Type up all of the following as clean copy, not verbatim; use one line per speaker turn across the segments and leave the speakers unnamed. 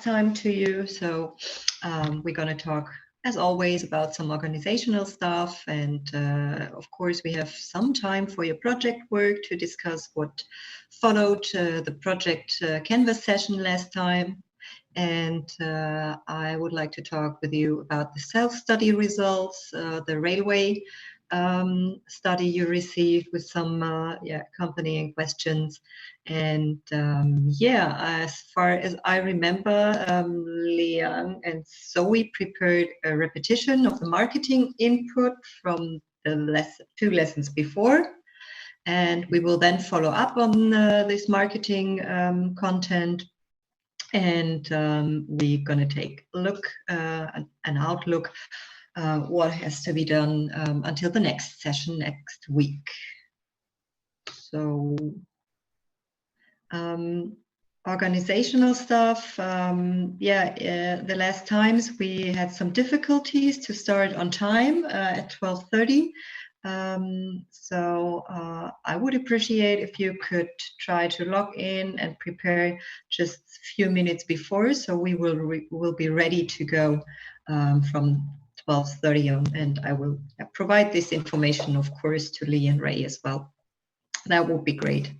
time to you. So we're going to talk, as always, about some organizational stuff. And of course, we have some time for your project work to discuss what followed the project Canvas session last time. And I would like to talk with you about the self-study results, the railway study you received with some accompanying questions. And as far as I remember, Liang and Zoe prepared a repetition of the marketing input from the two lessons before. And we will then follow up on this marketing content. And we're going to take a look, an outlook, what has to be done until the next session next week. So organizational stuff, the last times we had some difficulties to start on time at 12:30. So I would appreciate if you could try to log in and prepare just a few minutes before, so we will be ready to go from 12:30 on, and I will provide this information, of course, to Lee and Ray as well. That would be great.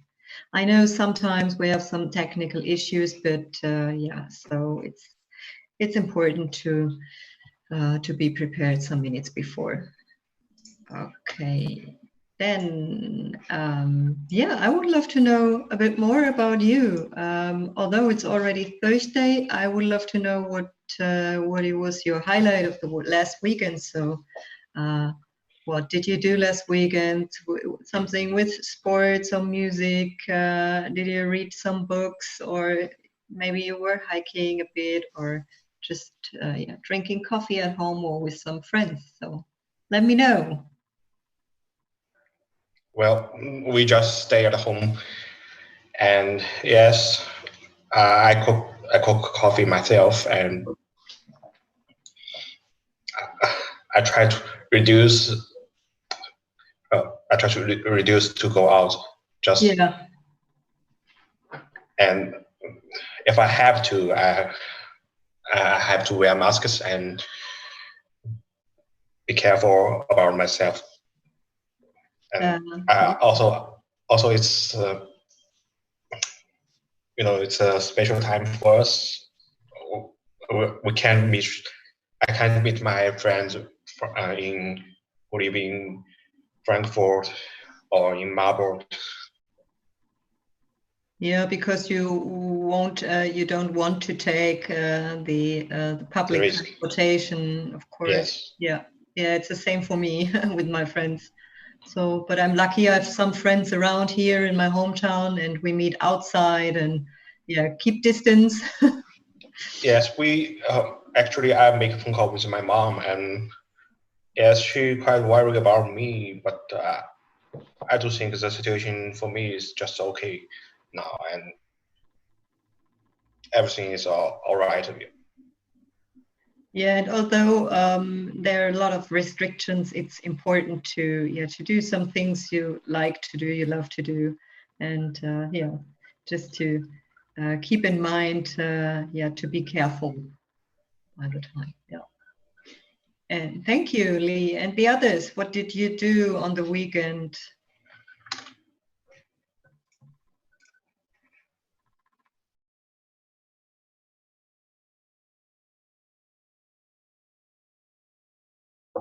I know sometimes we have some technical issues, but so it's important to be prepared some minutes before. Okay, then I would love to know a bit more about you. Although it's already Thursday, I would love to know what was your highlight of the last weekend. So what did you do last weekend? Something with sports or music? Did you read some books, or maybe you were hiking a bit, or just drinking coffee at home or with some friends? So let me know.
Well, we just stay at home, and yes, I cook coffee myself, and I try to reduce. I try to reduce to go out. And if I have to, I have to wear masks and be careful about myself. And also it's it's a special time for us. We can't meet. I can't meet my friends who live in Frankfurt or in Marburg.
Yeah, because you don't want to take the public transportation, of course. Yes. Yeah, it's the same for me with my friends. So, but I'm lucky I have some friends around here in my hometown, and we meet outside and keep distance.
Yes, we actually I make a phone call with my mom, and yes, she quite worried about me, but I do think the situation for me is just okay now, and everything is all right.
Yeah, and although there are a lot of restrictions, it's important to do some things you like to do, you love to do, and just to keep in mind, to be careful all the time. Yeah. And thank you, Lee, and the others. What did you do on the weekend?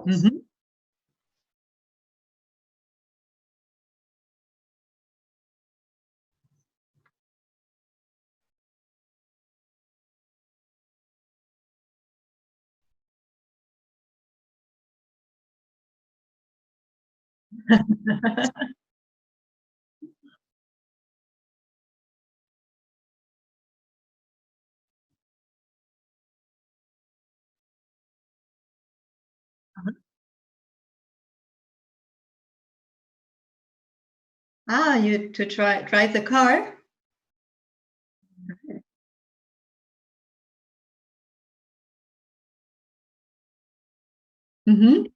Mm-hmm. You to drive the car? Mm-hmm.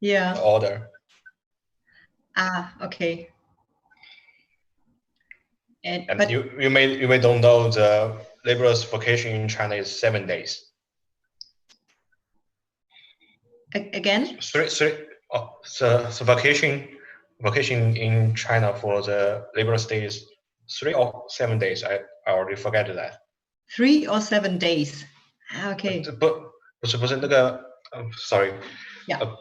Yeah.
order.
Okay.
And
But
you may don't know the laborers vacation in China is 7 days.
again?
So vacation in China for the laborers day is 3 or 7 days. I already forget that.
3 or 7 days. Okay.
不是那个sorry，
Yeah.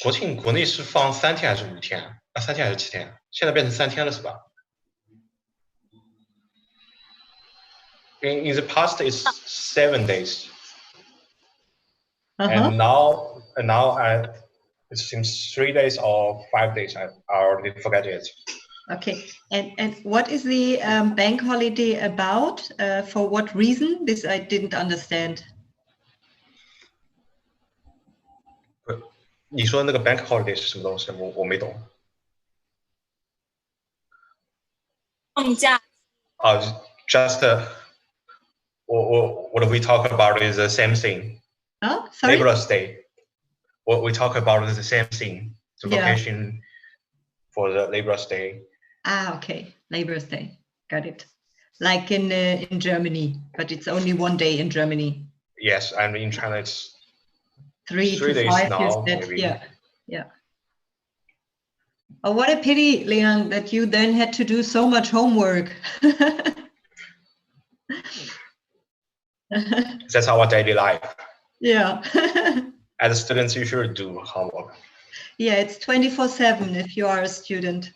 国庆国内是放3天还是5天啊？3天还是7天？现在变成3天了是吧？In the past it's 7 days, and now it seems 3 days or 5 days. I already forget it.
Okay. And what is the bank holiday about? For what reason? This I didn't understand.
你说那个 bank holiday 是什么东西？我没懂。
放假。
Just what we talk about is the same thing.
Oh, sorry.
Laborers Day. What we talk about is the same thing. The vacation for the Laborers Day.
Okay. Laborers Day. Got it. Like in Germany, but it's only 1 day in Germany.
Yes, and in China it's
3
to
days
5 now, maybe.
Yeah. Oh, what a pity, Liang, that you then had to do so much homework.
That's our daily life.
Yeah.
As students, you should do homework.
Yeah, it's 24/7 if you are a student.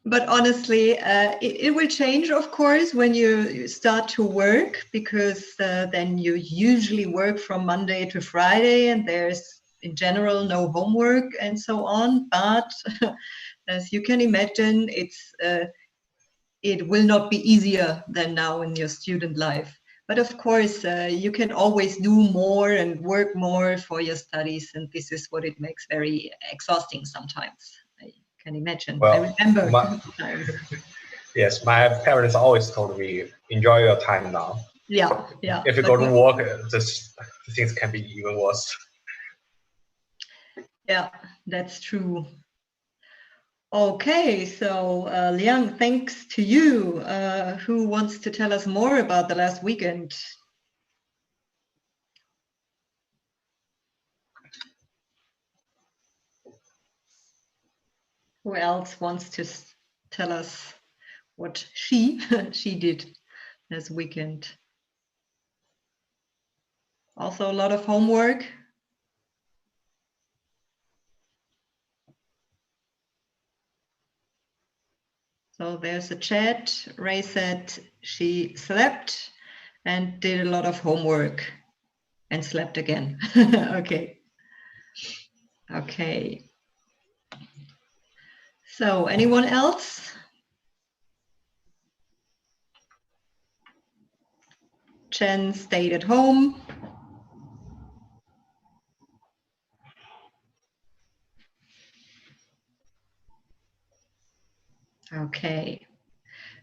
But honestly, it will change, of course, when you start to work, because then you usually work from Monday to Friday, and there's in general no homework and so on. But as you can imagine, it will not be easier than now in your student life. But of course, you can always do more and work more for your studies, and this is what it makes very exhausting sometimes. I can imagine.
Well,
I remember.
Yes, my parents always told me, enjoy your time now.
Yeah.
If you go to work, things can be even worse.
Yeah, that's true. Okay, so Liang, thanks to you. Who wants to tell us more about the last weekend? Who else wants to tell us what she did this weekend? Also a lot of homework. So there's a chat. Ray said she slept and did a lot of homework and slept again. Okay. Okay. So anyone else? Chen stayed at home. Okay.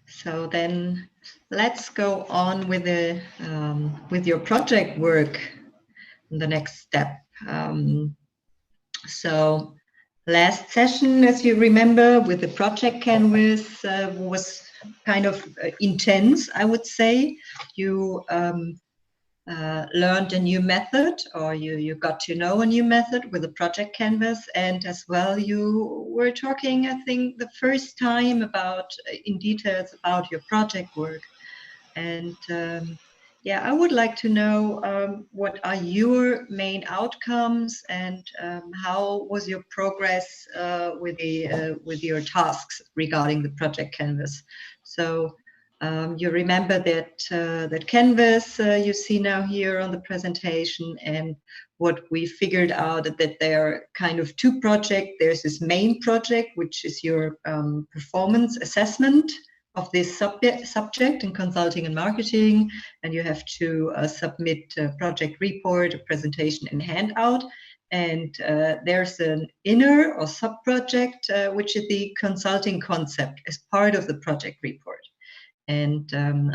So then let's go on with the with your project work, the next step. So last session, as you remember, with the project canvas was kind of intense, I would say. You learned a new method, or you got to know a new method with the project canvas, and as well you were talking, I think, the first time about in details about your project work. And yeah, I would like to know what are your main outcomes, and how was your progress with your tasks regarding the project canvas. So you remember that that canvas you see now here on the presentation, and what we figured out that there are kind of two projects. There's this main project, which is your performance assessment of this subject in consulting and marketing, and you have to submit a project report, a presentation, and handout. And there's an inner or sub-project, which is the consulting concept as part of the project report. And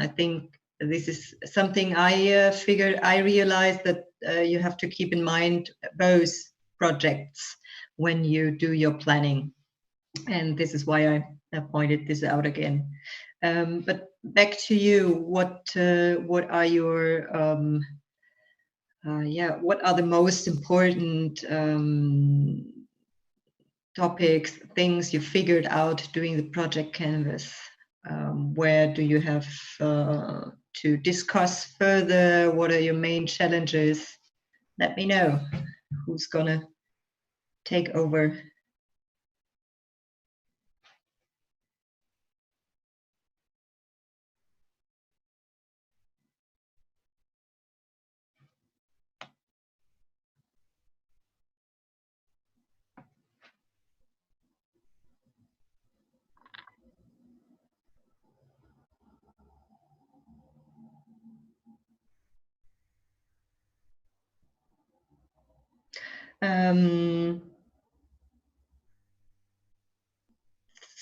I think this is something I realized that you have to keep in mind both projects when you do your planning. And this is why I pointed this out again. But back to you, what are your what are the most important topics, things you figured out doing the project canvas? Where do you have to discuss further? What are your main challenges? Let me know who's gonna take over.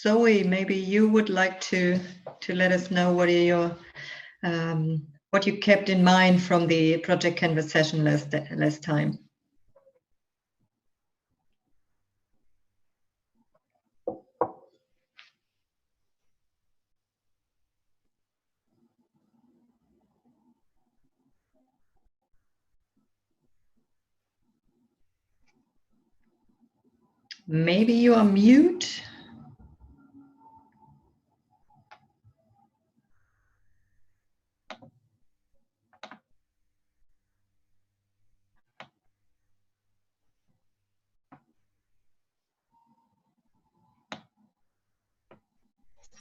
Zoe, maybe you would like to let us know what are your what you kept in mind from the project canvas session last time. Maybe you are mute.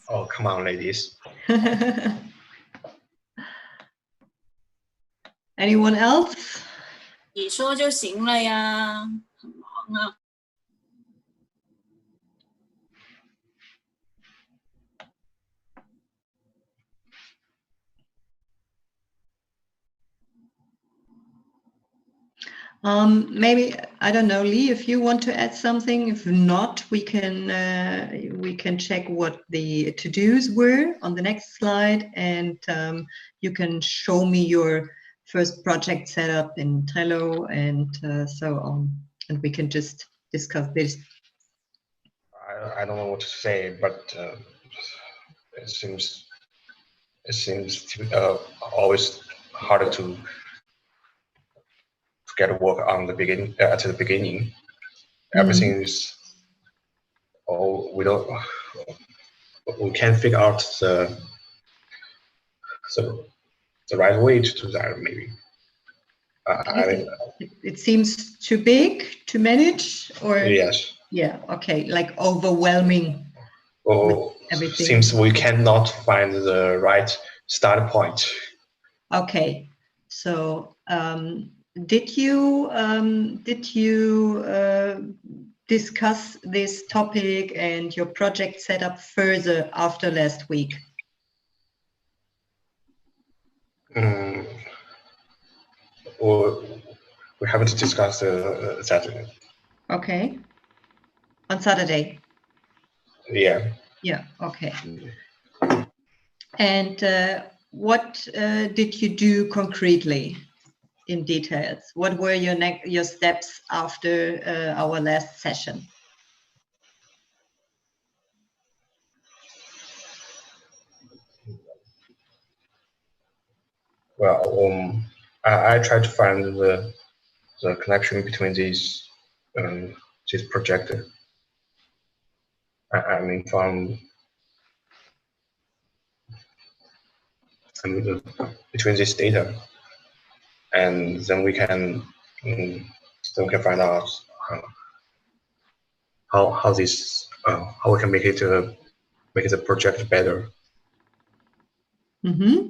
Oh, come on, ladies.
Anyone else?
你说就行了呀，很忙啊。
Maybe, I don't know, Lee, if you want to add something. If not, we can check what the to-dos were on the next slide, and you can show me your first project setup in Trello and so on, and we can just discuss this.
I don't know what to say, but it seems to, always harder to get work on the beginning at the beginning. Everything is, we can't figure out the right way to do that. Maybe
it seems too big to manage, or
yes.
Yeah. Okay. Like overwhelming.
Oh,
everything.
Seems we cannot find the right start point.
Okay. So did you discuss this topic and your project setup further after last week?
Or we haven't discussed that.
Okay. On Saturday.
Yeah.
Yeah. Okay. And what did you do concretely? In details, what were your steps after our last session?
Well, I tried to find the connection between these this project. I mean, between this data, and then we can find out how this how we can make it the project better.
Mm-hmm.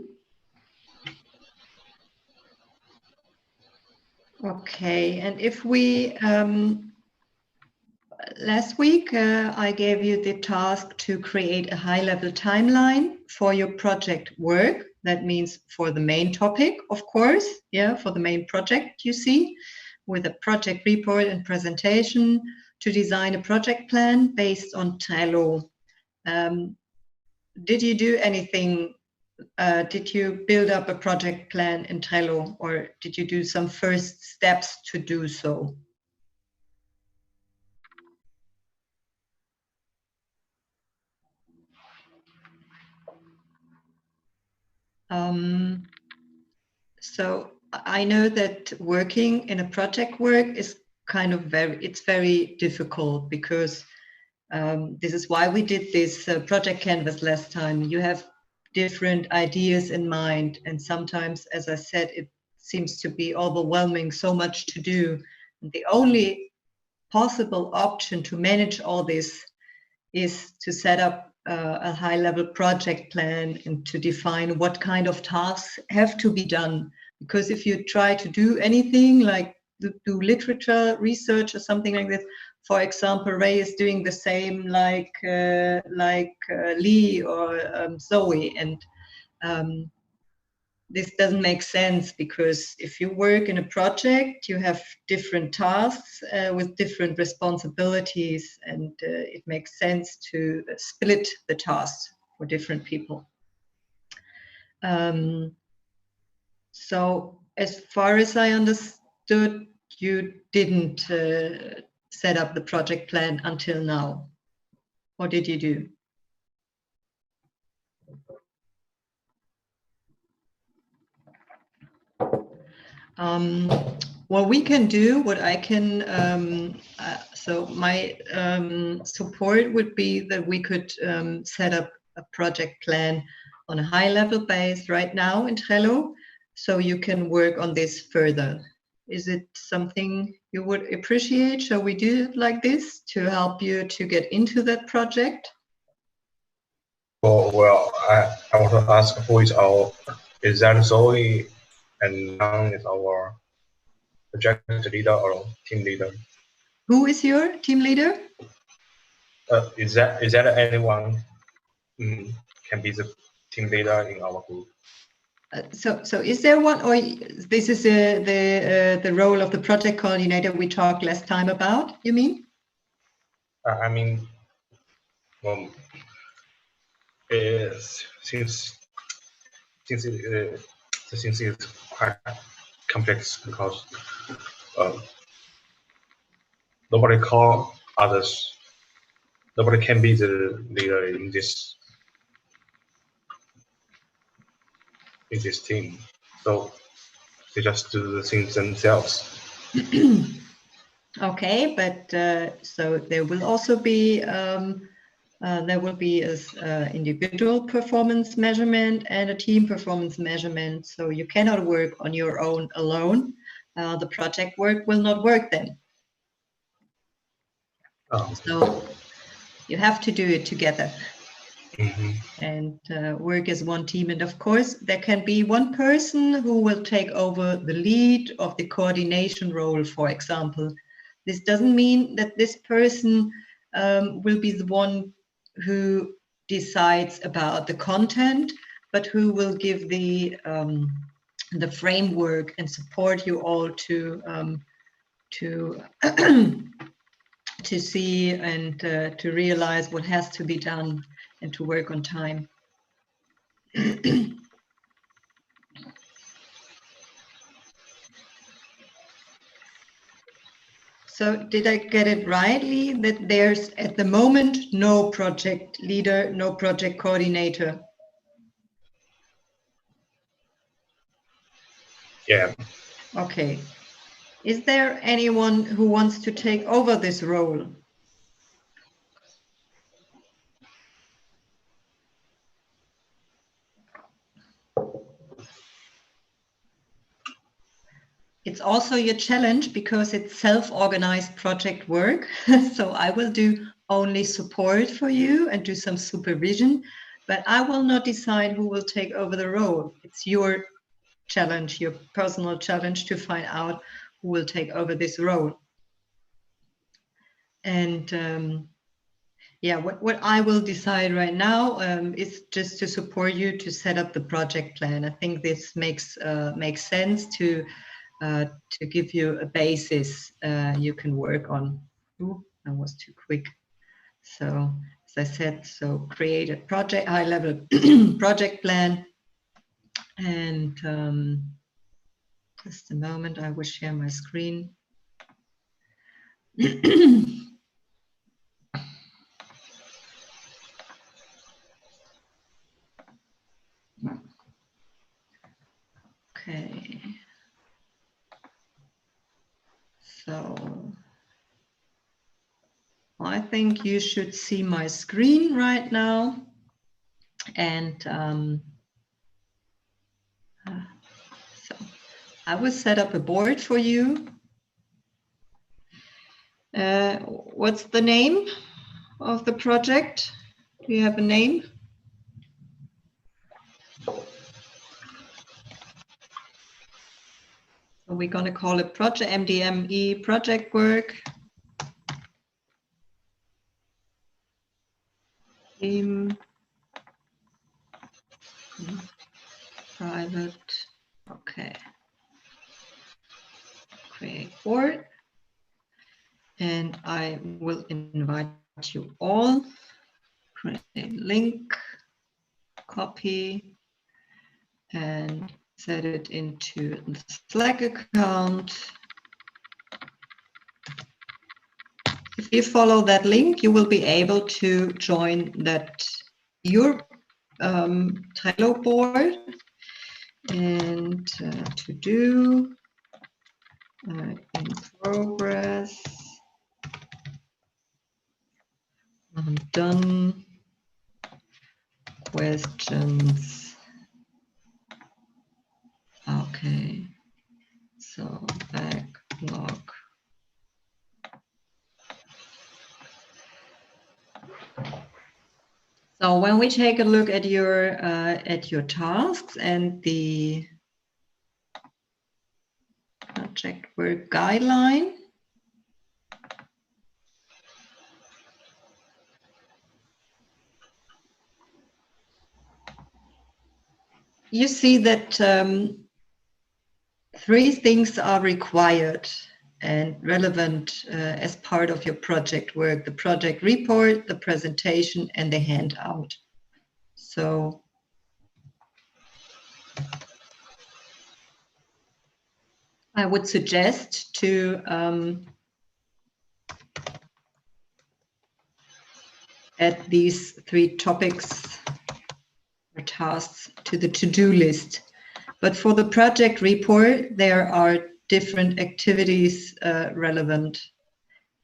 Okay, and if we last week I gave you the task to create a high-level timeline for your project work. That means for the main topic, of course, yeah, for the main project you see, with a project report and presentation, to design a project plan based on Trello. Did you do anything did you build up a project plan in Trello, or did you do some first steps to do so? So I know that working in a project work is kind of it's very difficult, because this is why we did this project canvas last time. You have different ideas in mind, and sometimes, as I said, it seems to be overwhelming, so much to do. And the only possible option to manage all this is to set up a high-level project plan and to define what kind of tasks have to be done. Because if you try to do anything like do literature research or something like this, for example, Ray is doing the same like Lee or Zoe, and this doesn't make sense, because if you work in a project, you have different tasks with different responsibilities, and it makes sense to split the tasks for different people. So as far as I understood, you didn't set up the project plan until now. What did you do? What we can do, what I can, so my support would be that we could set up a project plan on a high level base right now in Trello, so you can work on this further. Is it something you would appreciate? Shall we do it like this to help you to get into that project?
Well, I want to ask, is that Zoe and Yang is our project leader or team leader?
Who is your team leader?
Is that anyone can be the team leader in our group?
So is there one, or this is the role of the project coordinator we talked last time about, you mean?
I mean, since the thing is quite complex, because nobody call others, nobody can be the leader in this team, so they just do the things themselves.
Okay, but so there will also be a individual performance measurement and a team performance measurement. So you cannot work on your own alone. The project work will not work then.
Oh.
So you have to do it together.
Mm-hmm.
And work as one team. And of course, there can be one person who will take over the lead of the coordination role, for example. This doesn't mean that this person will be the one who decides about the content, but who will give the framework and support you all to to see and to realize what has to be done and to work on time. So did I get it rightly that there's at the moment no project leader, no project coordinator?
Yeah.
Okay. Is there anyone who wants to take over this role? It's also your challenge because it's self-organized project work. So I will do only support for you and do some supervision, but I will not decide who will take over the role. It's your challenge, your personal challenge to find out who will take over this role. And yeah, what I will decide right now is just to support you to set up the project plan. I think this makes sense to give you a basis you can work on. Ooh, that was too quick. So as I said, so create a project high-level project plan And just a moment, I will share my screen. Okay. So I think you should see my screen right now. And so I will set up a board for you. What's the name of the project? Do you have a name? So we're going to call it Project MDME project work. Team private. Okay. Create board. And I will invite you all. Create link, copy, and set it into the Slack account. If you follow that link, you will be able to join that your Trello board. And to do in progress. Done. Questions. Okay. So backlog. So when we take a look at your tasks and the project work guideline, you see that 3 things are required and relevant as part of your project work: the project report, the presentation, and the handout. So I would suggest to add these 3 topics or tasks to the to-do list. But for the project report, there are different activities relevant.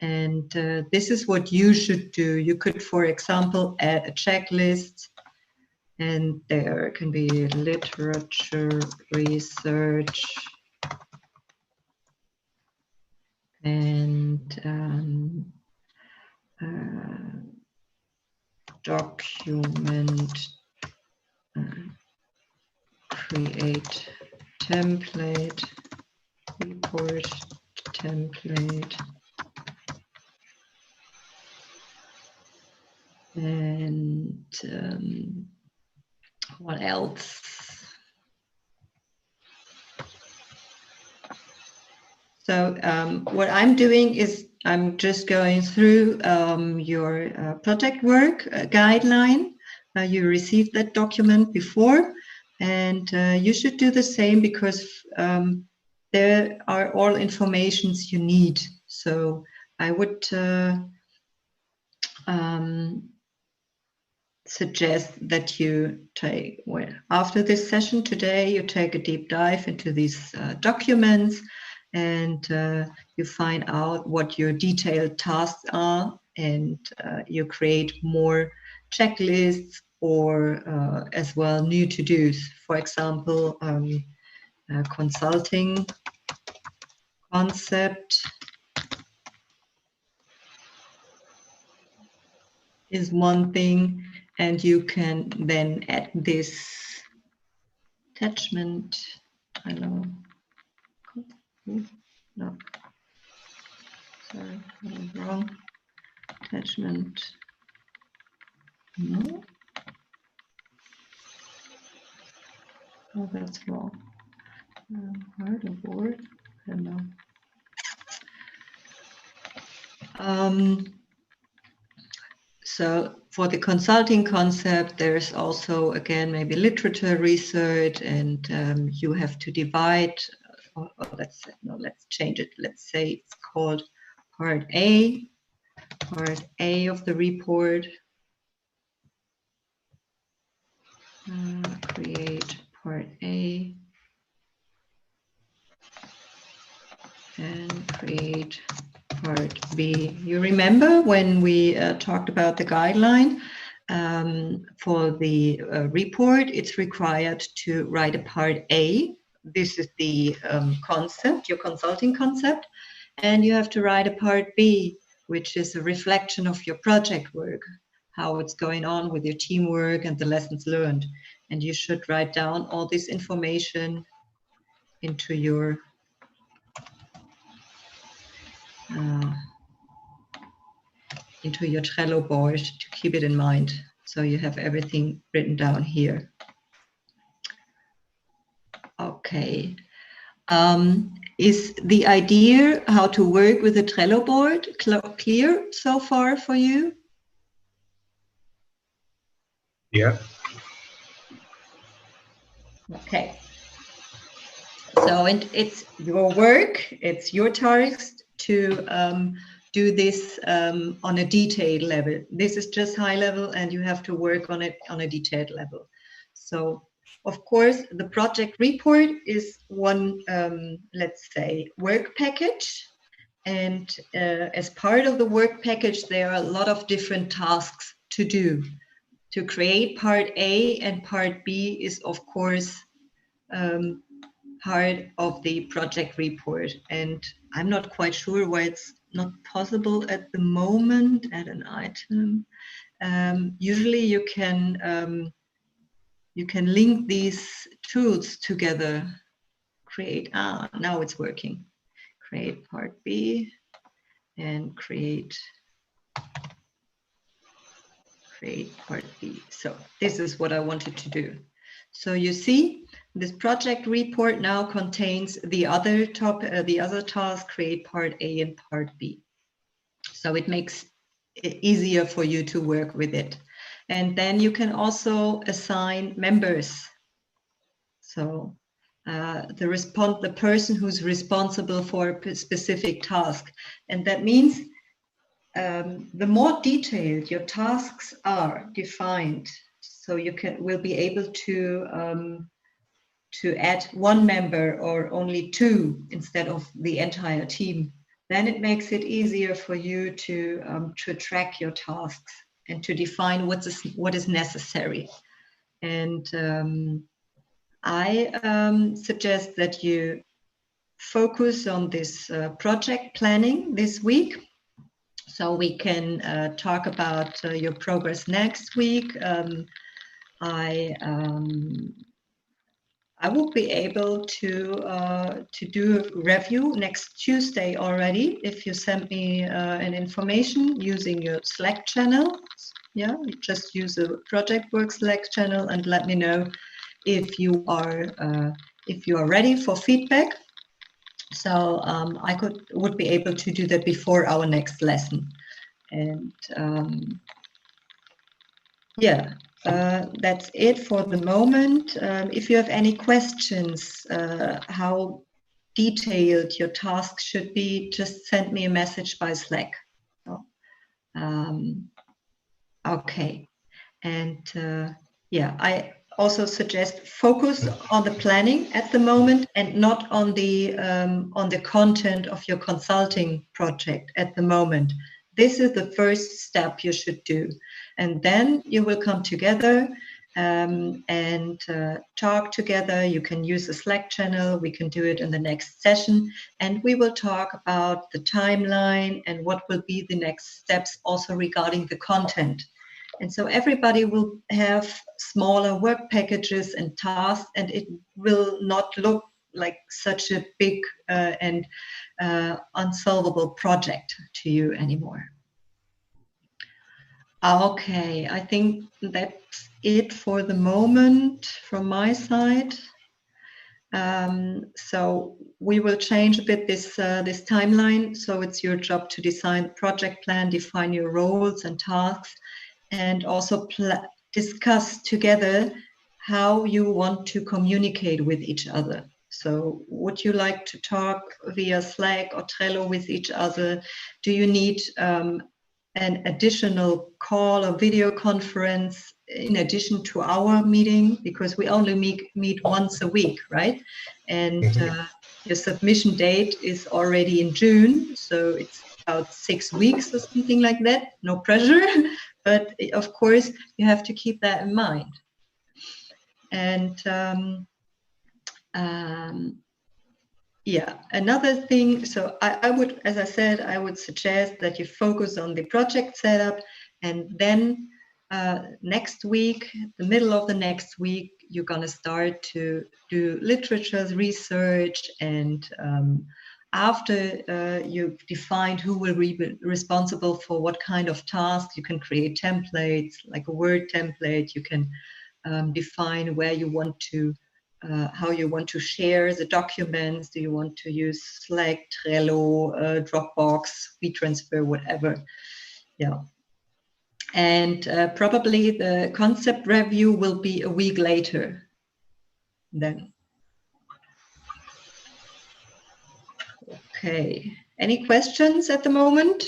And this is what you should do. You could, for example, add a checklist, and there can be literature research and document, create template, report template, and what else? So what I'm doing is I'm just going through your project work guideline. You received that document before, and you should do the same because there are all informations you need. So I would suggest that you take, well, after this session today, you take a deep dive into these documents, and you find out what your detailed tasks are, and you create more checklists or as well new to-dos. For example, consulting concept is one thing, and you can then add this attachment. I know. No. Sorry, I was wrong. Attachment. No. Oh, that's wrong. Where the board? I don't know. So for the consulting concept, there's also, again, maybe literature research, and you have to divide, or let's change it. Let's say it's called part A of the report. Create part A and create part B. You remember when we talked about the guideline for the report, it's required to write a part A. This is the concept, your consulting concept, and you have to write a part B, which is a reflection of your project work, how it's going on with your teamwork and the lessons learned. And you should write down all this information into your Trello board to keep it in mind. So you have everything written down here. Okay. Is the idea how to work with a Trello board clear so far for you?
Yeah.
Okay. So it's your work, it's your task to do this on a detailed level. This is just high level, and you have to work on it on a detailed level. So, of course, the project report is one, let's say, work package. And as part of the work package, there are a lot of different tasks to do. To create part A and part B is, of course, part of the project report. And I'm not quite sure why it's not possible at the moment. Add an item. Usually you can link these tools together. Create, now it's working. Create part B and create part B. So this is what I wanted to do. So you see, this project report now contains the other task, create part A and part B. So it makes it easier for you to work with it. And then you can also assign members. So the person who's responsible for a specific task. And that means the more detailed your tasks are defined, so you will be able to add one member or only two instead of the entire team. Then it makes it easier for you to track your tasks and to define what is necessary. And I suggest that you focus on this project planning this week. So we can talk about your progress next week. I will be able to do a review next Tuesday already if you send me an information using your Slack channel. Yeah, you just use a ProjectWorks Slack channel and let me know if you are ready for feedback. So I would be able to do that before our next lesson. And yeah, that's it for the moment. If you have any questions, how detailed your task should be, just send me a message by Slack. So, okay. And yeah, I also suggest focus on the planning at the moment and not on the content of your consulting project at the moment. This is the first step you should do. And then you will come together and talk together. You can use a Slack channel. We can do it in the next session. And we will talk about the timeline and what will be the next steps also regarding the content. And so everybody will have smaller work packages and tasks, and it will not look like such a big and unsolvable project to you anymore. Okay, I think that's it for the moment from my side. So we will change a bit this timeline. So it's your job to design the project plan, define your roles and tasks, and also discuss together how you want to communicate with each other. So would you like to talk via Slack or Trello with each other? Do you need an additional call or video conference in addition to our meeting? Because we only meet once a week, right? And your submission date is already in June, so it's about 6 weeks or something like that. No pressure, but of course you have to keep that in mind. And yeah, another thing, so I would, as I said, I would suggest that you focus on the project setup, and then next week, the middle of the next week, you're going to start to do literature research, and after you've defined who will be responsible for what kind of tasks, you can create templates, like a Word template. You can define where you want to how you want to share the documents. Do you want to use Slack, Trello, Dropbox, WeTransfer, whatever? Yeah. And probably the concept review will be a week later then. Okay. Any questions at the moment?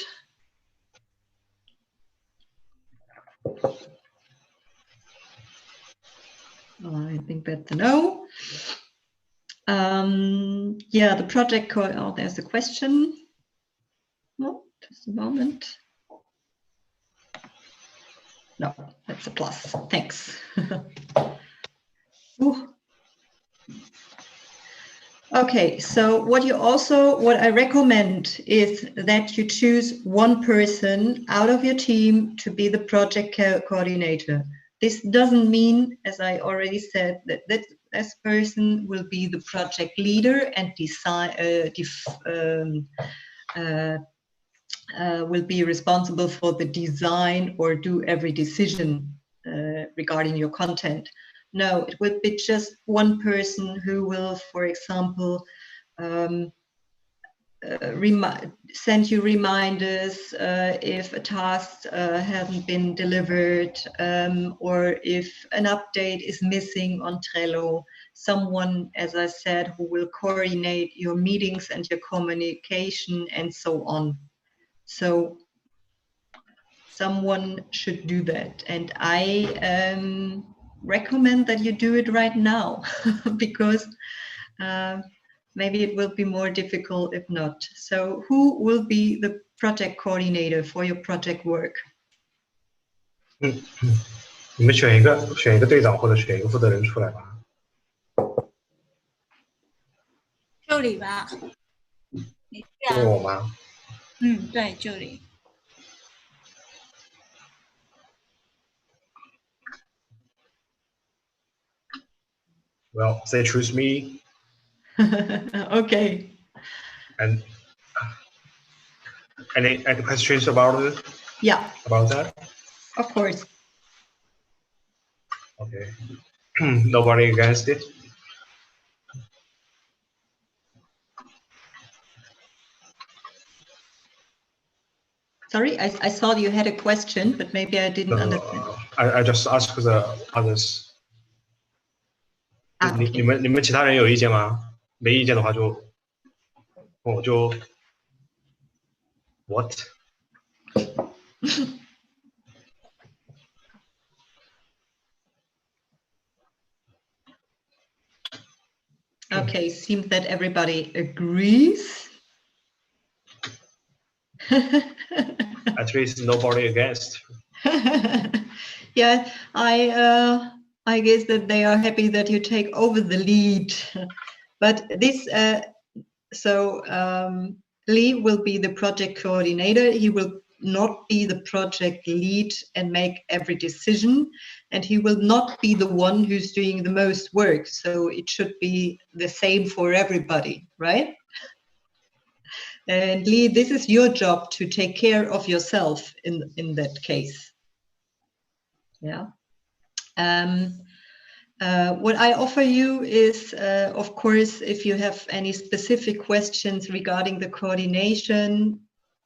I think that's a no. Yeah, the project code. Oh, there's a question. No, just a moment. No, that's a plus. Thanks. Okay, so what I recommend is that you choose one person out of your team to be the project coordinator. This doesn't mean, as I already said, that this person will be the project leader and will be responsible for the design or do every decision regarding your content. No, it will be just one person who will, for example, send you reminders if a task hasn't been delivered, or if an update is missing on Trello. Someone, as I said, who will coordinate your meetings and your communication and so on. So someone should do that. And I recommend that you do it right now because maybe it will be more difficult if not. So who will be the project coordinator for your project work?
你们选一个队长或者选一个负责人出来吧。
就你吧。你
问我吗？
对，就你。
Well, they choose me.
Okay.
And any questions about it?
Yeah.
About that?
Of course.
Okay. Nobody against it?
Sorry, I saw you had a question, but maybe I didn't understand.
I just asked the others. 你们其他人有意见吗？没意见的话我就 what？
Okay, seems that everybody agrees.
At least nobody against.
Yeah, I guess that they are happy that you take over the lead. But this, Lee will be the project coordinator. He will not be the project lead and make every decision, and he will not be the one who's doing the most work. So it should be the same for everybody, right? And Lee, this is your job to take care of yourself in that case. Yeah. What I offer you is, of course, if you have any specific questions regarding the coordination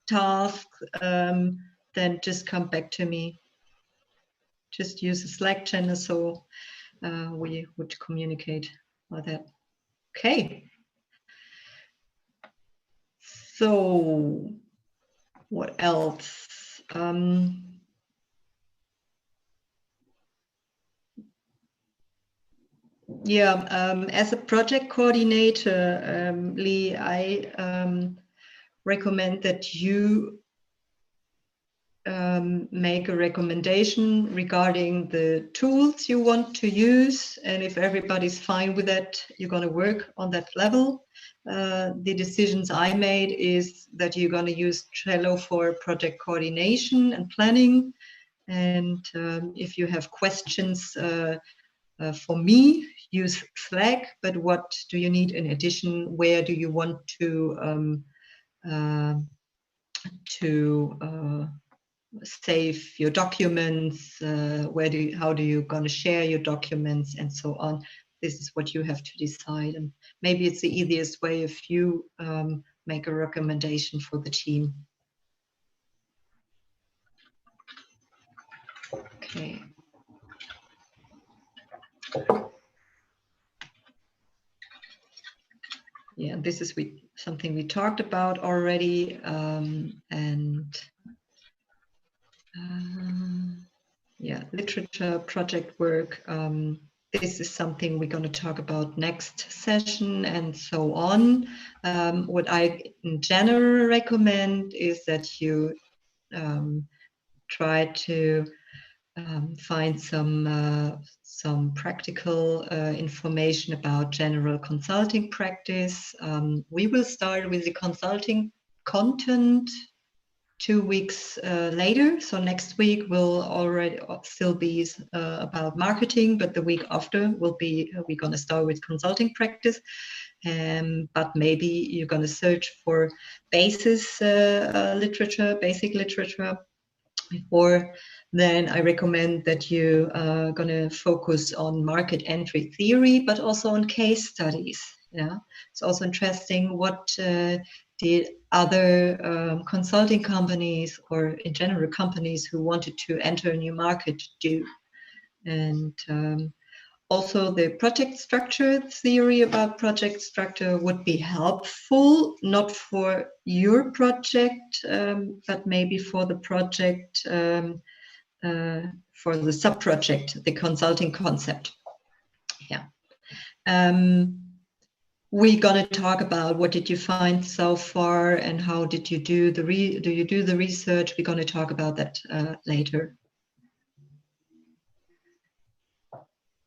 task, then just come back to me. just use a Slack channel so we would communicate like that. Okay. So what else? As a project coordinator, Lee, I recommend that you make a recommendation regarding the tools you want to use, and if everybody's fine with that, you're going to work on that level. The decisions I made is that you're going to use Trello for project coordination and planning, and if you have questions for me, use Slack, but what do you need in addition? Where do you want to save your documents? How do you gonna share your documents and so on? This is what you have to decide, and maybe it's the easiest way if you make a recommendation for the team. Okay. Yeah, this is something we talked about already, yeah, literature, project work. This is something we're going to talk about next session and so on. What I in general recommend is that you try to find some practical information about general consulting practice. We will start with the consulting content 2 weeks later. So next week will already still be about marketing, but the week after will be, we're going to start with consulting practice. But maybe you're going to search for basic literature. Before then, I recommend that you are going to focus on market entry theory, but also on case studies. Yeah, it's also interesting what the other consulting companies, or in general companies who wanted to enter a new market, do. And also the project structure theory about project structure would be helpful, not for your project, but maybe for the project, for the sub-project, the consulting concept. Yeah. We're going to talk about what did you find so far and how did you do the research. We're going to talk about that later.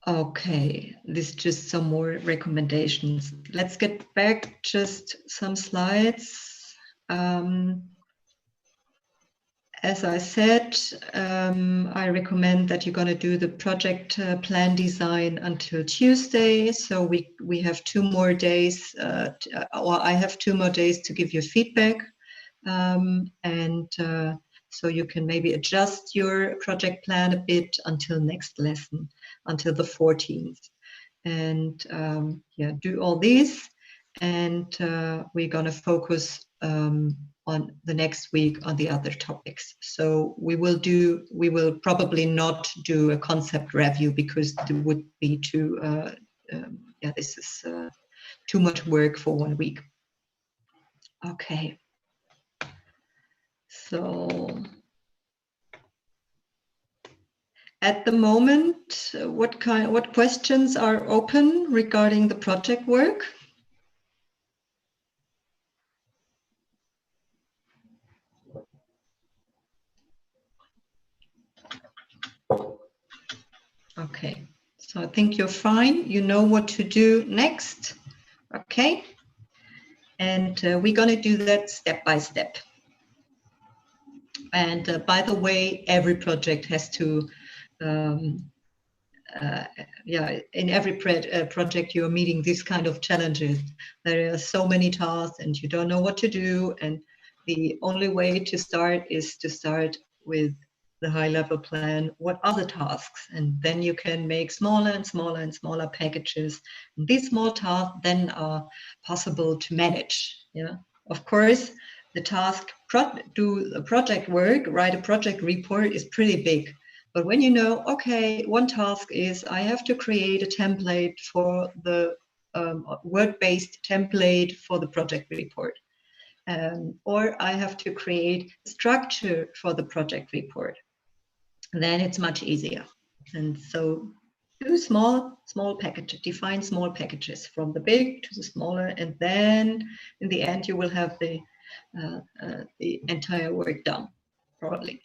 Okay, this is just some more recommendations. Let's get back just some slides. As I said, I recommend that you're going to do the project plan design until Tuesday. So we have 2 more days, or I have 2 more days to give you feedback. So you can maybe adjust your project plan a bit until next lesson, until the 14th. And yeah, do all these. And we're going to focus on the next week on the other topics. So we will probably not do a concept review because it would be too, yeah, this is too much work for 1 week. Okay. So at the moment, what questions are open regarding the project work? Okay, so I think you're fine. You know what to do next. Okay, and we're going to do that step by step. And by the way, every project has to, yeah, in every project you're meeting these kind of challenges. There are so many tasks and you don't know what to do. And the only way to start is to start with the high-level plan. What are the tasks? And then you can make smaller and smaller and smaller packages. And these small tasks then are possible to manage. Yeah, of course, the task do a project work, write a project report is pretty big. But when you know, okay, one task is I have to create a template for the word-based template for the project report. Or I have to create a structure for the project report. Then it's much easier. And so do small packages, define small packages from the big to the smaller, and then in the end you will have the entire work done, probably.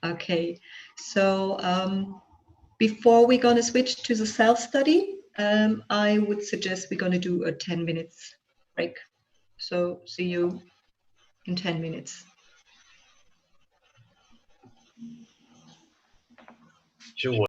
Okay, so before we're going to switch to the self-study, I would suggest we're going to do a 10 minutes break. So see you in 10 minutes.
就我